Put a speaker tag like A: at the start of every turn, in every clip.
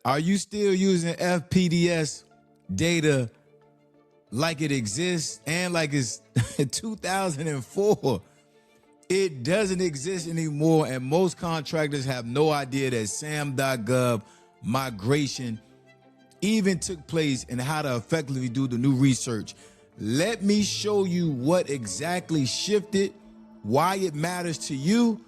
A: Are you still using FPDS data like it exists and like it's 2004? It doesn't exist anymore, and most contractors have no idea that SAM.gov migration even took place and how to effectively do the new research. Let me show you what exactly shifted, why it matters to you,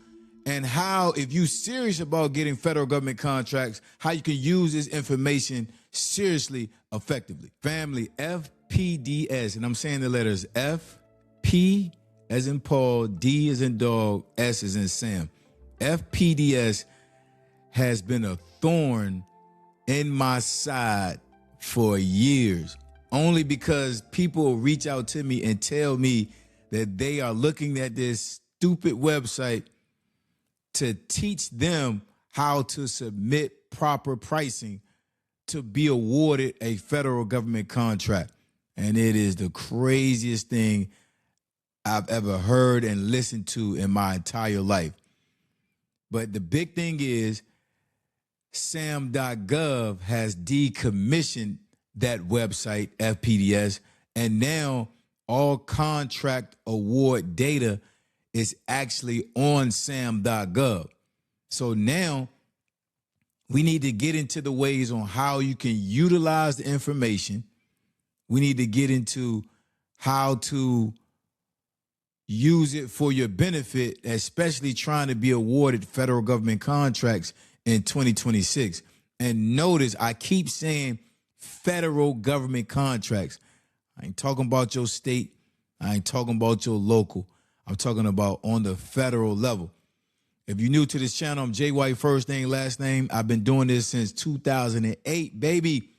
A: and how, if you're serious about getting federal government contracts, how you can use this information seriously, effectively. Family, FPDS, and I'm saying the letters F, P as in Paul, D as in dog, S as in Sam. FPDS has been a thorn in my side for years, only because people reach out to me and tell me that they are looking at this stupid website to teach them how to submit proper pricing to be awarded a federal government contract. And it is the craziest thing I've ever heard and listened to in my entire life. But the big thing is SAM.gov has decommissioned that website, FPDS, and now all contract award data is actually on SAM.gov. So now we need to get into the ways on how you can utilize the information. We need to get into how to use it for your benefit, especially trying to be awarded federal government contracts in 2026. And notice I keep saying federal government contracts. I ain't talking about your state. I ain't talking about your local. I'm talking about on the federal level. If you're new to this channel, I'm Jay White, first name, last name. I've been doing this since 2008, baby.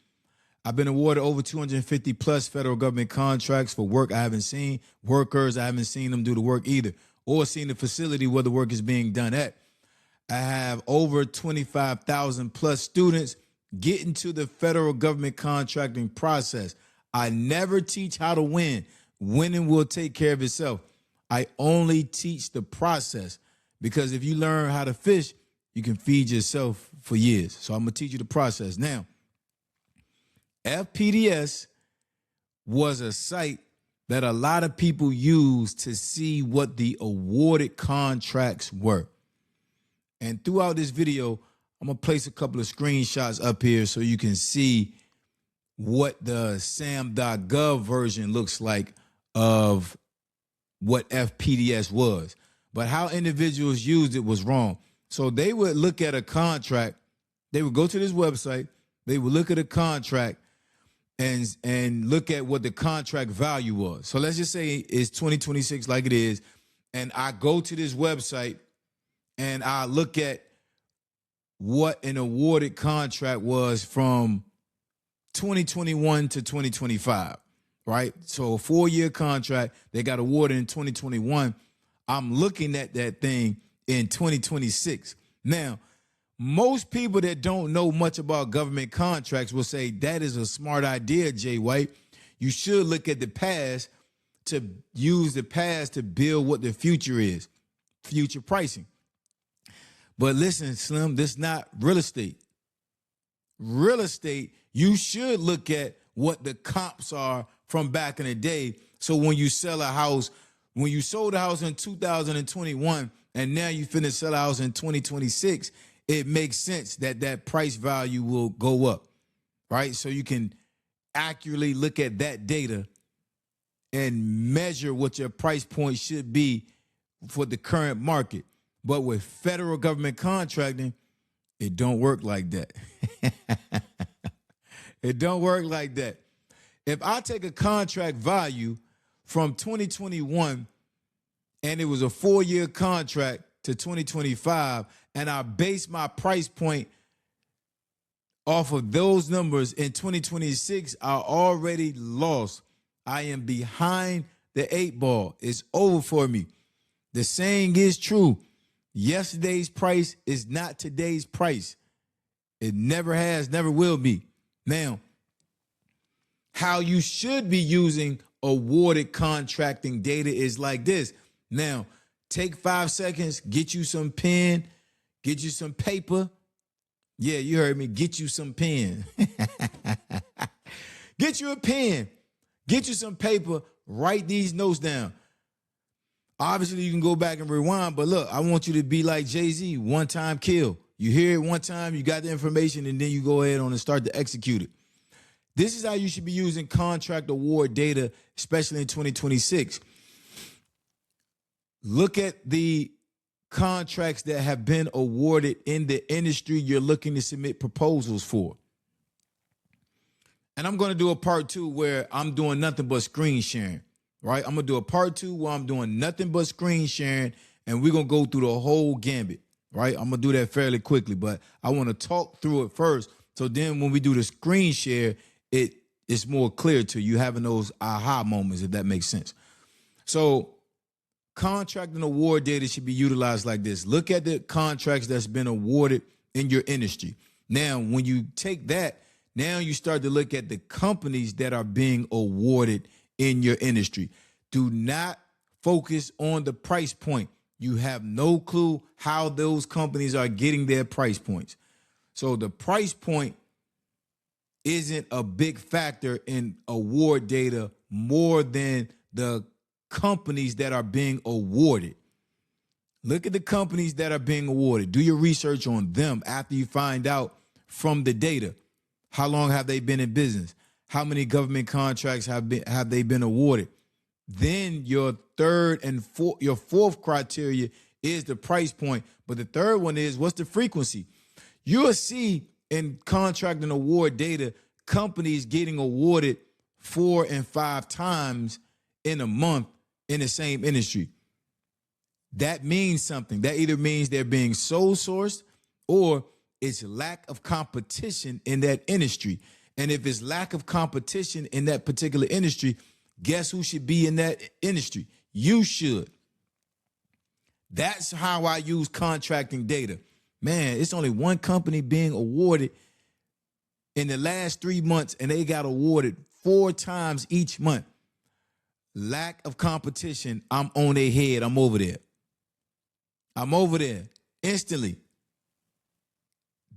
A: I've been awarded over 250 plus federal government contracts for work I haven't seen, workers I haven't seen them do the work either, or seen the facility where the work is being done at. I have over 25,000 plus students get into the federal government contracting process. I never teach how to win. Winning will take care of itself. I only teach the process, because if you learn how to fish, you can feed yourself for years. So I'm going to teach you the process. Now, FPDS was a site that a lot of people used to see what the awarded contracts were. And throughout this video, I'm going to place a couple of screenshots up here so you can see what the SAM.gov version looks like of what FPDS was. But how individuals used it was wrong. So they would look at a contract, they would go to this website, they would look at a contract and look at what the contract value was. So let's just say it's 2026 like it is, and I go to this website and I look at what an awarded contract was from 2021 to 2025, right? So a 4-year contract, they got awarded in 2021. I'm looking at that thing in 2026. Now, most people that don't know much about government contracts will say, that is a smart idea, Jay White. You should look at the past to use the past to build what the future is, future pricing. But listen, Slim, this is not real estate. Real estate, you should look at what the comps are from back in the day. So when you sell a house, when you sold a house in 2021 and now you finna sell a house in 2026, it makes sense that that price value will go up, right? So you can accurately look at that data and measure what your price point should be for the current market. But with federal government contracting, it don't work like that. It don't work like that. If I take a contract value from 2021 and it was a 4-year contract to 2025, and I base my price point off of those numbers in 2026, I already lost. I am behind the 8 ball. It's over for me. The saying is true. Yesterday's price is not today's price. It never has, never will be. Now, how you should be using awarded contracting data is like this. Now, take 5 seconds, get you some pen, get you some paper, Yeah, you heard me. Get you some pen. Get you a pen. Get you some paper. Write these notes down. Obviously, you can go back and rewind, but look, I want you to be like Jay-Z, one time kill. You hear it one time, you got the information, and then you go ahead on and start to execute it. This is how you should be using contract award data, especially in 2026. Look at the contracts that have been awarded in the industry you're looking to submit proposals for. And I'm going to do a part 2 where I'm doing nothing but screen sharing, right? I'm going to do a part 2 where I'm doing nothing but screen sharing, and we're going to go through the whole gambit, right? I'm going to do that fairly quickly, but I want to talk through it first. So then when we do the screen share, it's more clear to you, having those aha moments, if that makes sense. So contract and award data should be utilized like this. Look at the contracts that's been awarded in your industry. Now, when you take that, now you start to look at the companies that are being awarded in your industry. Do not focus on the price point. You have no clue how those companies are getting their price points. So the price point isn't a big factor in award data more than the companies that are being awarded. Look at the companies that are being awarded. Do your research on them after you find out from the data. How long have they been in business? How many government contracts have they been awarded? Then your fourth criteria is the price point. But the third one is, what's the frequency? You'll see in contract and award data, companies getting awarded 4 and 5 times in a month in the same industry. That means something. That either means they're being sole sourced or it's lack of competition in that industry. And if it's lack of competition in that particular industry, guess who should be in that industry? You should. That's how I use contracting data. Man, it's only one company being awarded in the last 3 months, and they got awarded 4 times each month. Lack of competition, I'm on their head. I'm over there. I'm over there instantly.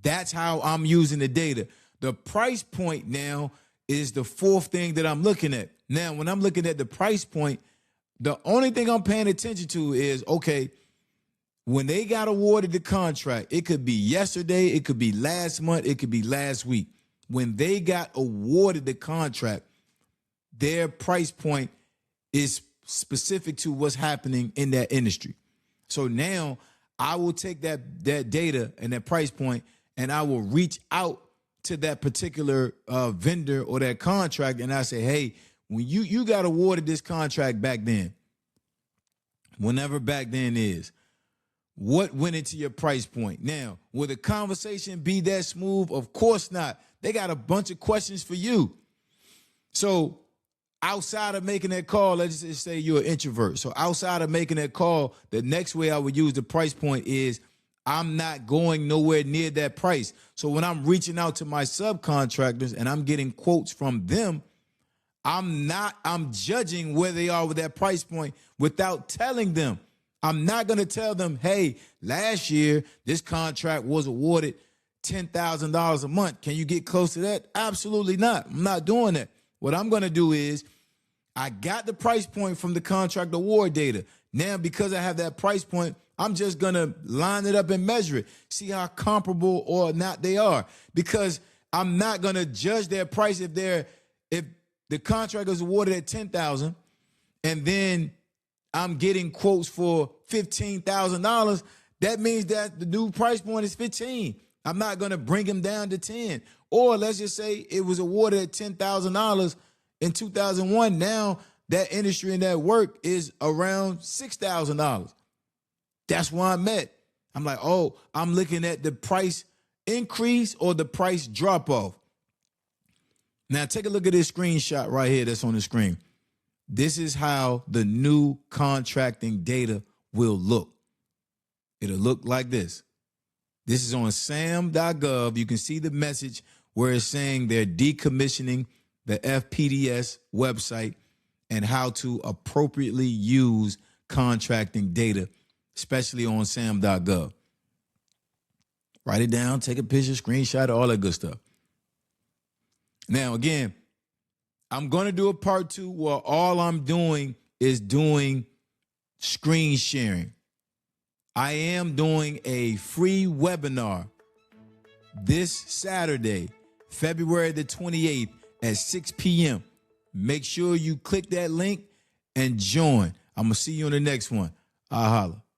A: That's how I'm using the data. The price point now is the fourth thing that I'm looking at. Now, when I'm looking at the price point, the only thing I'm paying attention to is, okay, when they got awarded the contract, it could be yesterday, it could be last month, it could be last week. When they got awarded the contract, their price point is specific to what's happening in that industry. So now I will take that data and that price point, and I will reach out to that particular vendor or that contract, and I say, hey, when you got awarded this contract back then, whenever back then is, what went into your price point? Now, will the conversation be that smooth? Of course not. They got a bunch of questions for you. So outside of making that call, let's just say you're an introvert. So outside of making that call, the next way I would use the price point is I'm not going nowhere near that price. So when I'm reaching out to my subcontractors and I'm getting quotes from them, I'm judging where they are with that price point without telling them. I'm not going to tell them, hey, last year this contract was awarded $10,000 a month. Can you get close to that? Absolutely not. I'm not doing that. What I'm going to do is I got the price point from the contract award data. Now, because I have that price point, I'm just going to line it up and measure it, see how comparable or not they are, because I'm not going to judge their price if the contract is awarded at $10,000 and then I'm getting quotes for $15,000. That means that the new price point is 15. I'm not going to bring them down to 10. Or let's just say it was awarded at $10,000 in 2001. Now that industry and that work is around $6,000. That's where I'm at. I'm like, oh, I'm looking at the price increase or the price drop off. Now take a look at this screenshot right here that's on the screen. This is how the new contracting data will look. It'll look like this. This is on SAM.gov. You can see the message where it's saying they're decommissioning the FPDS website and how to appropriately use contracting data, especially on SAM.gov. Write it down, take a picture, screenshot, all that good stuff. Now, again, I'm going to do a part 2 where all I'm doing is doing screen sharing. I am doing a free webinar this Saturday, February the 28th at 6 p.m. Make sure you click that link and join. I'm going to see you on the next one. I'll holla.